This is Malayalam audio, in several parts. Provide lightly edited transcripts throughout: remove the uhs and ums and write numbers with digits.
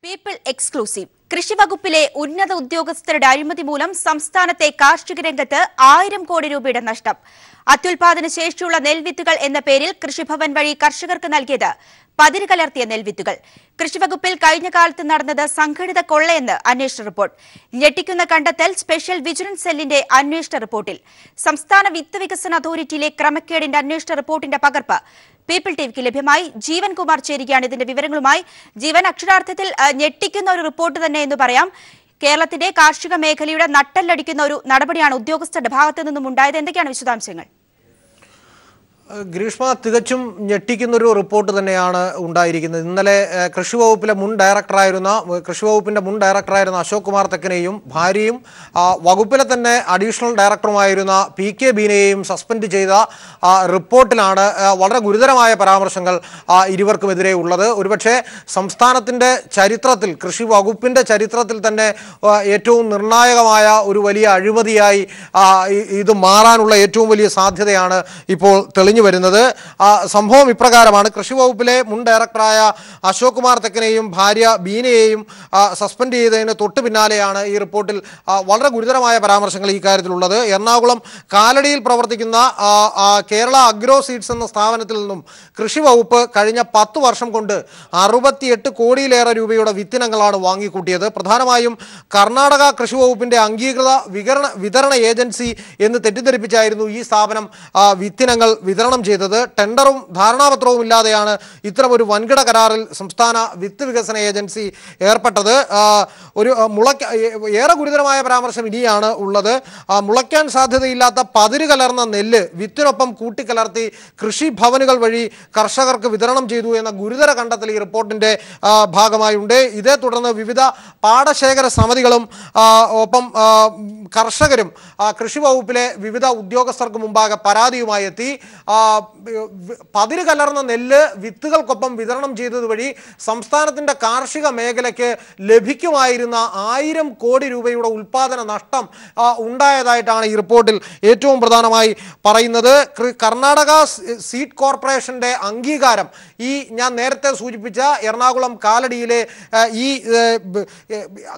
പീപ്പിൾ എക്സ്ക്ലൂസീവ് കൃഷി വകുപ്പിലെ ഉന്നത ഉദ്യോഗസ്ഥരുടെ അഴിമതി മൂലം സംസ്ഥാനത്തെ കാർഷിക രംഗത്ത് 1000 കോടി രൂപയുടെ നഷ്ടം. അത്യുൽപാദന ശേഷിയുള്ള നെൽവിത്തുകൾ എന്ന പേരിൽ കൃഷിഭവൻ വഴി കർഷകർക്ക് നൽകിയത് പതിര് കലർത്തിയ നെൽവിത്തുകൾ. കൃഷിവകുപ്പിൽ കഴിഞ്ഞ കാലത്ത് നടന്നത് സംഘടിത കൊള്ളയെന്ന് അന്വേഷണ റിപ്പോർട്ട്. ഞെട്ടിക്കുന്ന കണ്ടെത്തൽ സ്പെഷ്യൽ വിജിലൻസ് സെല്ലിന്റെ അന്വേഷണ റിപ്പോർട്ടിൽ. സംസ്ഥാന വിത്ത് വികസന അതോറിറ്റിയിലെ ക്രമക്കേടിന്റെ അന്വേഷണ റിപ്പോർട്ടിന്റെ പകർപ്പ് പീപ്പിൾ ടിവിക്ക് ലഭ്യമായി. ജീവൻ കുമാർ ചേരുകയാണ് ഇതിന്റെ വിവരങ്ങളുമായി. ജീവൻ, അക്ഷരാർത്ഥത്തിൽ ഞെട്ടിക്കുന്ന ഒരു റിപ്പോർട്ട് തന്നെ എന്ന് പറയാം. കേരളത്തിന്റെ കാർഷിക മേഖലയുടെ നട്ടെല്ലടിക്കുന്ന ഒരു നടപടിയാണ് ഉദ്യോഗസ്ഥരുടെ ഭാഗത്തു നിന്നും ഉണ്ടായത്. എന്തൊക്കെയാണ് വിശദാംശങ്ങൾ? ഗ്രീഷ്മ, തികച്ചും ഞെട്ടിക്കുന്നൊരു റിപ്പോർട്ട് തന്നെയാണ് ഉണ്ടായിരിക്കുന്നത്. ഇന്നലെ കൃഷിവകുപ്പിന്റെ മുൻ ഡയറക്ടറായിരുന്ന അശോക് കുമാർ തെക്കനെയും ഭാര്യയും വകുപ്പിലെ തന്നെ അഡീഷണൽ ഡയറക്ടറുമായിരുന്ന PK ബീനയെയും സസ്പെൻഡ് ചെയ്ത റിപ്പോർട്ടിലാണ് വളരെ ഗുരുതരമായ പരാമർശങ്ങൾ ഇരുവർക്കുമെതിരെ ഉള്ളത്. ഒരുപക്ഷെ സംസ്ഥാനത്തിൻ്റെ ചരിത്രത്തിൽ, കൃഷി വകുപ്പിൻ്റെ ചരിത്രത്തിൽ തന്നെ ഏറ്റവും നിർണായകമായ ഒരു വലിയ അഴിമതിയായി ഇത് മാറാനുള്ള ഏറ്റവും വലിയ സാധ്യതയാണ് ഇപ്പോൾ തെളിഞ്ഞു വരുന്നത്. സംഭവം ഇപ്രകാരമാണ്. കൃഷി വകുപ്പിലെ മുൻ ഡയറക്ടറായ അശോക് കുമാർ തെക്കനെയും ഭാര്യ ബീനയെയും സസ്പെൻഡ് ചെയ്തതിന് തൊട്ട് പിന്നാലെയാണ് ഈ റിപ്പോർട്ടിൽ വളരെ ഗുരുതരമായ പരാമർശങ്ങൾ ഈ കാര്യത്തിലുള്ളത്. എറണാകുളം കാലടിയിൽ പ്രവർത്തിക്കുന്ന കേരള അഗ്രോ സീഡ്സ് എന്ന സ്ഥാപനത്തിൽ നിന്നും കൃഷി വകുപ്പ് കഴിഞ്ഞ 10 വർഷം കൊണ്ട് 68 കോടിയിലേറെ രൂപയുടെ വിത്തിനങ്ങളാണ് വാങ്ങിക്കൂട്ടിയത്. പ്രധാനമായും കർണാടക കൃഷി വകുപ്പിന്റെ അംഗീകൃത വിതരണ ഏജൻസി എന്ന് തെറ്റിദ്ധരിപ്പിച്ചായിരുന്നു ഈ സ്ഥാപനം വിത്തിനങ്ങൾ വിതരണം ചെയ്തത്. ടെൻഡറും ധാരണാപത്രവും ഇല്ലാതെയാണ് ഇത്തരമൊരു വൻകിട കരാറിൽ സംസ്ഥാന വിത്ത് വികസന ഏജൻസി ഏർപ്പെട്ടത്. ഏറെ ഗുരുതരമായ പരാമർശം ഇനിയാണ് ഉള്ളത്. മുളയ്ക്കാൻ സാധ്യതയില്ലാത്ത പതിര് കലർന്ന നെല്ല് വിത്തിനൊപ്പം കൂട്ടിക്കലർത്തി കൃഷിഭവനുകൾ വഴി കർഷകർക്ക് വിതരണം ചെയ്തു എന്ന ഗുരുതര കണ്ടെത്തൽ ഈ റിപ്പോർട്ടിന്റെ ഭാഗമായുണ്ട്. ഇതേ തുടർന്ന് വിവിധ പാടശേഖര സമിതികളും ഒപ്പം കർഷകരും കൃഷി വകുപ്പിലെ വിവിധ ഉദ്യോഗസ്ഥർക്ക് മുമ്പാകെ പരാതിയുമായി എത്തി. പതിര് കലർന്ന നെല്ല് വിത്തുകൾക്കൊപ്പം വിതരണം ചെയ്തത് വഴി സംസ്ഥാനത്തിന്റെ കാർഷിക മേഖലയ്ക്ക് ലഭിക്കുമായിരുന്ന 1000 കോടി രൂപയുടെ ഉൽപാദന നഷ്ടം ഉണ്ടായതായിട്ടാണ് ഈ റിപ്പോർട്ടിൽ ഏറ്റവും പ്രധാനമായി പറയുന്നത്. കർണാടക സീഡ് കോർപ്പറേഷന്റെ അംഗീകാരം ഞാൻ നേരത്തെ സൂചിപ്പിച്ച എറണാകുളം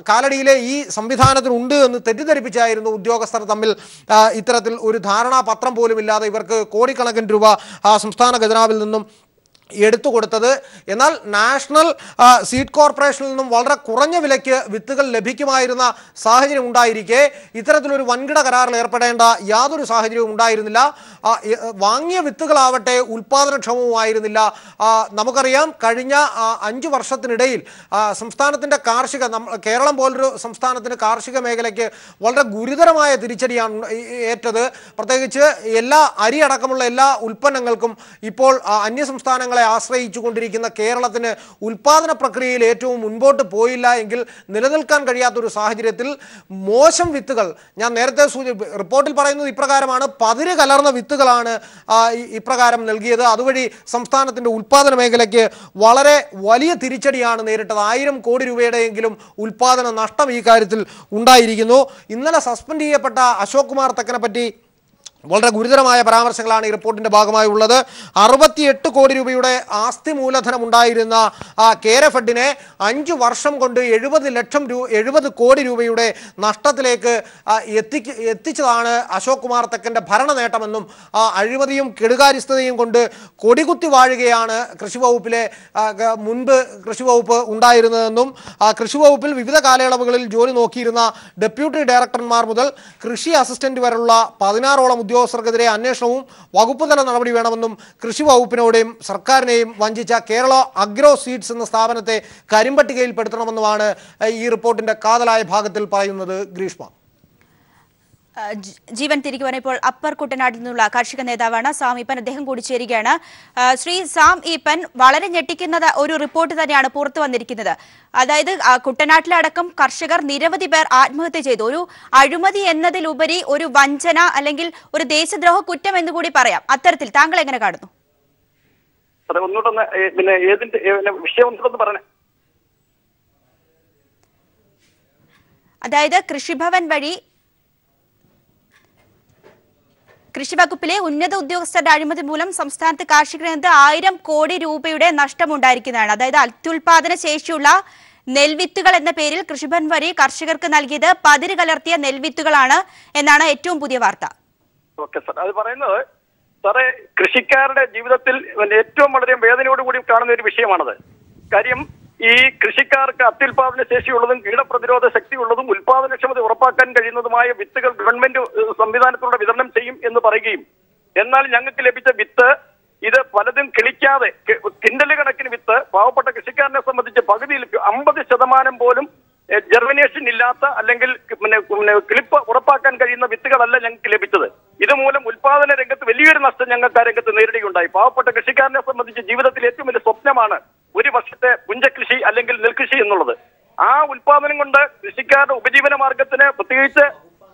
കാലടിയിലെ ഈ സംവിധാനത്തിനുണ്ട് എന്ന് തെറ്റിദ്ധരിപ്പിച്ചായിരുന്നു ഉദ്യോഗസ്ഥർ തമ്മിൽ ഇത്തരത്തിൽ ഒരു ധാരണാപത്രം പോലും ഇല്ലാതെ ഇവർക്ക് കോടിക്കണക്കിന് രൂപ സംസ്ഥാന ഖജനാവിൽ നിന്നും എടുത്തു കൊടുത്തത്. എന്നാൽ നാഷണൽ സീഡ് കോർപ്പറേഷനിൽ നിന്നും വളരെ കുറഞ്ഞ വിലയ്ക്ക് വിത്തുകൾ ലഭിക്കുമായിരുന്ന സാഹചര്യം ഉണ്ടായിരിക്കെ ഇത്തരത്തിലൊരു വൻകിട കരാറിൽ ഏർപ്പെടേണ്ട യാതൊരു സാഹചര്യവും ഉണ്ടായിരുന്നില്ല. വാങ്ങിയ വിത്തുകളാവട്ടെ ഉൽപാദനക്ഷമവുമായിരുന്നില്ല. നമുക്കറിയാം, കഴിഞ്ഞ 5 വർഷത്തിനിടയിൽ സംസ്ഥാനത്തിൻ്റെ കേരളം പോലൊരു സംസ്ഥാനത്തിന് കാർഷിക മേഖലയ്ക്ക് വളരെ ഗുരുതരമായ തിരിച്ചടിയാണ് ഏറ്റത്. പ്രത്യേകിച്ച് അരി അടക്കമുള്ള എല്ലാ ഉൽപ്പന്നങ്ങൾക്കും ഇപ്പോൾ അന്യസംസ്ഥാനങ്ങളെ ആശ്രയിച്ചുകൊണ്ടിരിക്കുന്ന കേരളത്തിന് ഉൽപാദന പ്രക്രിയയിൽ ഏറ്റവും മുൻപോട്ട് പോയില്ല എങ്കിൽ നിലനിൽക്കാൻ കഴിയാത്തൊരു സാഹചര്യത്തിൽ മോശം വിത്തുകൾ, ഞാൻ നേരത്തെ റിപ്പോർട്ടിൽ പറയുന്നത് ഇപ്രകാരമാണ്, പതിര് കലർന്ന വിത്തുകളാണ് ഇപ്രകാരം നൽകിയത്. അതുവഴി സംസ്ഥാനത്തിന്റെ ഉൽപാദന മേഖലയ്ക്ക് വളരെ വലിയ തിരിച്ചടിയാണ് നേരിട്ടത്. 1000 കോടി രൂപയുടെയെങ്കിലും ഉൽപാദന നഷ്ടം ഈ കാര്യത്തിൽ ഉണ്ടായിരിക്കുന്നു. ഇന്നലെ സസ്പെൻഡ് ചെയ്യപ്പെട്ട അശോക് കുമാർ തെക്കനെ പറ്റി വളരെ ഗുരുതരമായ പരാമർശങ്ങളാണ് ഈ റിപ്പോർട്ടിന്റെ ഭാഗമായി ഉള്ളത്. 68 കോടി രൂപയുടെ ആസ്തി മൂലധനം ഉണ്ടായിരുന്ന കേരഫെഡിനെ 5 വർഷം കൊണ്ട് 70 കോടി രൂപയുടെ നഷ്ടത്തിലേക്ക് എത്തിച്ചതാണ് അശോക് കുമാർ തെക്കന്റെ ഭരണ നേട്ടമെന്നും അഴിമതിയും കെടുകാര്യസ്ഥതയും കൊണ്ട് കൊടികുത്തി വാഴുകയാണ് മുൻപ് കൃഷി വകുപ്പ് ഉണ്ടായിരുന്നതെന്നും കൃഷി വകുപ്പിൽ വിവിധ കാലയളവുകളിൽ ജോലി നോക്കിയിരുന്ന ഡെപ്യൂട്ടി ഡയറക്ടർമാർ മുതൽ കൃഷി അസിസ്റ്റന്റ് വരെയുള്ള 16ഓളം ഉദ്യോഗസ്ഥർക്കെതിരെ അന്വേഷണവും വകുപ്പ് തല നടപടി വേണമെന്നും കൃഷി വകുപ്പിനോടെയും സർക്കാരിനെയും വഞ്ചിച്ച കേരള അഗ്രോ സീഡ്സ് എന്ന സ്ഥാപനത്തെ കരിമ്പട്ടികയിൽ പെടുത്തണമെന്നുമാണ് ഈ റിപ്പോർട്ടിന്റെ കാതലായ ഭാഗത്തിൽ പറയുന്നത്. ഗ്രീഷ്മ, ജീവൻ തിരികെ വരാൻ ഇപ്പോൾ അപ്പർ കുട്ടനാട്ടിൽ നിന്നുള്ള കാർഷിക നേതാവാണ് സാം ഈപ്പൻ, അദ്ദേഹം കൂടി ചേരുകയാണ്. ശ്രീ സാം ഈപ്പൻ, വളരെ ഞെട്ടിക്കുന്ന ഒരു റിപ്പോർട്ട് തന്നെയാണ് പുറത്തു വന്നിരിക്കുന്നത്. അതായത് കുട്ടനാട്ടിലടക്കം കർഷകർ നിരവധി പേർ ആത്മഹത്യ ചെയ്തു. ഒരു അഴിമതി എന്നതിലുപരി ഒരു വഞ്ചന അല്ലെങ്കിൽ ഒരു ദേശദ്രോഹ കുറ്റം എന്നുകൂടി പറയാം. അത്തരത്തിൽ താങ്കൾ എങ്ങനെ കാണുന്നു? അതായത് കൃഷിഭവൻ വഴി കൃഷി വകുപ്പിലെ ഉന്നത ഉദ്യോഗസ്ഥരുടെ അഴിമതി മൂലം സംസ്ഥാനത്ത് കാർഷിക രംഗത്ത് 1000 കോടി രൂപയുടെ നഷ്ടമുണ്ടായിരിക്കുന്നതാണ്. അതായത് അത്യുൽപാദന ശേഷിയുള്ള നെൽവിത്തുകൾ എന്ന പേരിൽ കൃഷിഭവൻ വഴി കർഷകർക്ക് നൽകിയത് പതിര് കലർത്തിയ നെൽവിത്തുകളാണ് എന്നാണ് ഏറ്റവും പുതിയ വാർത്ത. ഓക്കെ സാർ, അത് പറയുന്നത് സാറേ കൃഷിക്കാരുടെ ജീവിതത്തിൽ ഏറ്റവും വളരെ വേദനയോടുകൂടി കാണുന്ന ഒരു വിഷയമാണത്. കാര്യം ഈ കൃഷിക്കാർക്ക് അത്യുൽപാദന ശേഷിയുള്ളതും കീടപ്രതിരോധ ശക്തിയുള്ളതും ഉൽപാദനക്ഷമത ഉറപ്പാക്കാൻ കഴിയുന്നതുമായ വിത്തുകൾ ഗവൺമെന്റ് സംവിധാനത്തിലൂടെ വിതരണം ചെയ്യും എന്ന് പറയുകയും, എന്നാൽ ഞങ്ങൾക്ക് ലഭിച്ച വിത്ത് ഇത് പലതും കിളിക്കാതെ കിൻഡല് കണക്കിന് വിത്ത് പാവപ്പെട്ട കൃഷിക്കാരനെ സംബന്ധിച്ച് പകുതിയിൽ 50% പോലും ജെർമിനേഷൻ ഇല്ലാത്ത അല്ലെങ്കിൽ കിളിപ്പ് ഉറപ്പാക്കാൻ കഴിയുന്ന വിത്തുകളല്ല ഞങ്ങൾക്ക് ലഭിച്ചത്. ഇതുമൂലം ഉൽപാദന രംഗത്ത് വലിയൊരു നഷ്ടം ഞങ്ങൾക്ക് ആ രംഗത്ത് നേരിടുകയുണ്ടായി. പാവപ്പെട്ട കൃഷിക്കാരനെ സംബന്ധിച്ച് ജീവിതത്തിൽ ഏറ്റവും വലിയ സ്വപ്നമാണ് ഒരു വർഷത്തെ പുഞ്ചകൃഷി അല്ലെങ്കിൽ നെൽകൃഷി എന്നുള്ളത്. ആ ഉൽപാദനം കൊണ്ട് കൃഷിക്കാരുടെ ഉപജീവന മാർഗത്തിന്, പ്രത്യേകിച്ച്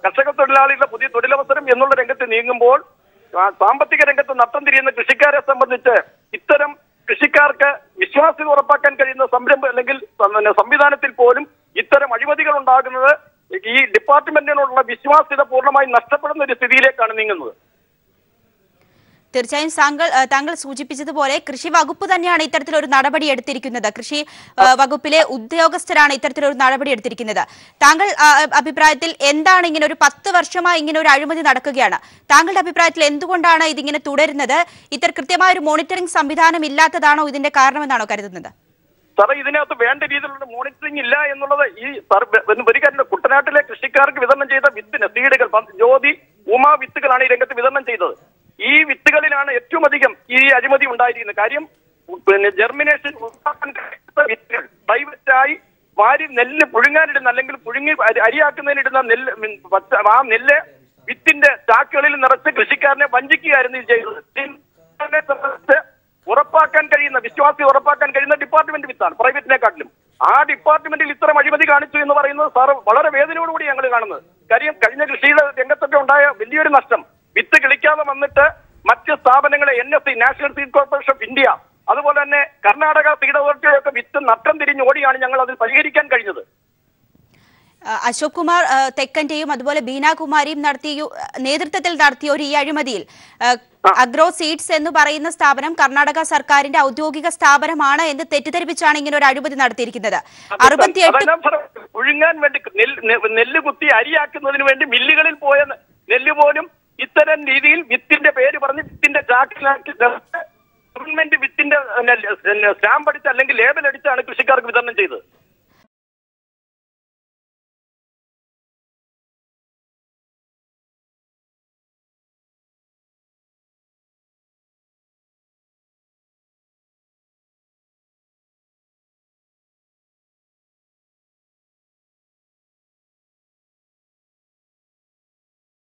കർഷക തൊഴിലാളികളുടെ പുതിയ തൊഴിലവസരം എന്നുള്ള രംഗത്ത് നീങ്ങുമ്പോൾ സാമ്പത്തിക രംഗത്ത് നഷ്ടം തിരിയുന്ന കൃഷിക്കാരെ സംബന്ധിച്ച് ഇത്തരം കൃഷിക്കാർക്ക് വിശ്വാസ്യത ഉറപ്പാക്കാൻ കഴിയുന്ന സംരംഭം അല്ലെങ്കിൽ സംവിധാനത്തിൽ പോലും ഇത്തരം അഴിമതികൾ ഉണ്ടാകുന്നത് ഈ ഡിപ്പാർട്ട്മെന്റിനോടുള്ള വിശ്വാസ്യത പൂർണ്ണമായി നഷ്ടപ്പെടുന്ന ഒരു സ്ഥിതിയിലേക്കാണ് നീങ്ങുന്നത്. തീർച്ചയായും താങ്കൾ സൂചിപ്പിച്ചതുപോലെ കൃഷി വകുപ്പ് തന്നെയാണ് ഇത്തരത്തിലൊരു നടപടി എടുത്തിരിക്കുന്നത്. കൃഷി വകുപ്പിലെ ഉദ്യോഗസ്ഥരാണ് ഇത്തരത്തിലൊരു നടപടി എടുത്തിരിക്കുന്നത്. താങ്കൾ അഭിപ്രായത്തിൽ എന്താണ് ഇങ്ങനെ ഒരു 10 വർഷമായി ഇങ്ങനെ ഒരു അഴിമതി നടക്കുകയാണ്? താങ്കളുടെ അഭിപ്രായത്തിൽ എന്തുകൊണ്ടാണ് ഇതിങ്ങനെ തുടരുന്നത്? കൃത്യമായ ഒരു മോണിറ്ററിംഗ് സംവിധാനം ഇല്ലാത്തതാണോ ഇതിന്റെ കാരണമെന്നാണോ കരുതുന്നത്? സാറേ, ഇതിനകത്ത് വേണ്ട രീതിയിലുള്ള മോണിറ്ററിംഗ് ഇല്ല എന്നുള്ളത് ഈ ഒരു കാര്യം, കുട്ടനാട്ടിലെ കൃഷിക്കാർക്ക് വിതരണം ചെയ്ത വിത്തിന് സീഡുകൾ ജ്യോതി ഉമാ വിത്തുകളാണ് ഈ രംഗത്ത് വിതരണം ചെയ്തത്. ഈ വിത്തുകളിലാണ് ഏറ്റവും അധികം ഈ അഴിമതി ഉണ്ടായിരിക്കുന്നത്. കാര്യം ജെർമിനേഷൻ വിത്തുകൾ പ്രൈവറ്റായി വാരി നെല്ല് പുഴുങ്ങാനിടുന്ന അല്ലെങ്കിൽ പുഴുങ്ങി അരിയാക്കുന്നതിനിടുന്ന ആ നെല്ല് വിത്തിന്റെ ചാക്കുകളിൽ നിറച്ച് കൃഷിക്കാരനെ വഞ്ചിക്കുകയായിരുന്നു ഇത് ചെയ്തത്. ഉറപ്പാക്കാൻ കഴിയുന്ന വിശ്വാസ്യത ഉറപ്പാക്കാൻ കഴിയുന്ന ഡിപ്പാർട്ട്മെന്റ് വിത്താണ് പ്രൈവറ്റിനെക്കാട്ടിലും. ആ ഡിപ്പാർട്ട്മെന്റിൽ ഇത്തരം അഴിമതി കാണിച്ചു എന്ന് പറയുന്നത് സാറ് വളരെ വേദനയോടുകൂടി ഞങ്ങൾ കാണുന്നത്. കാര്യം കഴിഞ്ഞ കൃഷിയുടെ രംഗത്തൊക്കെ ഉണ്ടായ വലിയൊരു നഷ്ടം വിത്ത് കിളിക്കാതെ വന്നിട്ട് മറ്റ് സ്ഥാപനങ്ങളെ NSC national seed corporation of India, അതുപോലെ തന്നെ കർണാടക സീഡ് അതോറിറ്റിയൊക്കെ വിത്ത് നട്ടം തിരിഞ്ഞോടിയാണ് ഞങ്ങൾ അതിൽ പരിഹരിക്കാൻ കഴിഞ്ഞത്. അശോക് കുമാർ തെക്കന്റെയും അതുപോലെ ബീനാകുമാരിയും നേതൃത്വത്തിൽ നടത്തിയ ഒരു ഈ അഴിമതിയിൽ അഗ്രോ സീഡ്സ് എന്ന് പറയുന്ന സ്ഥാപനം കർണാടക സർക്കാരിന്റെ ഔദ്യോഗിക സ്ഥാപനമാണ് എന്ന് തെറ്റിദ്ധരിപ്പിച്ചാണ് ഇങ്ങനെ ഒരു അഴിമതി നടത്തിയിരിക്കുന്നത്. 68 പുഴുങ്ങാൻ വേണ്ടി നെല്ല് കുത്തി അരിയാക്കുന്നതിന് വേണ്ടി മില്ലുകളിൽ പോയ നെല്ല് പോലും ഇത്തരം രീതിയിൽ വിത്തിന്റെ പേര് പറഞ്ഞ് വിത്തിന്റെ ചാക്കിലാക്കി ഗവൺമെന്റ് വിത്തിന്റെ സ്റ്റാമ്പ് അടിച്ച് അല്ലെങ്കിൽ ലേബൽ അടിച്ചാണ് കൃഷിക്കാർക്ക് വിതരണം ചെയ്തത്.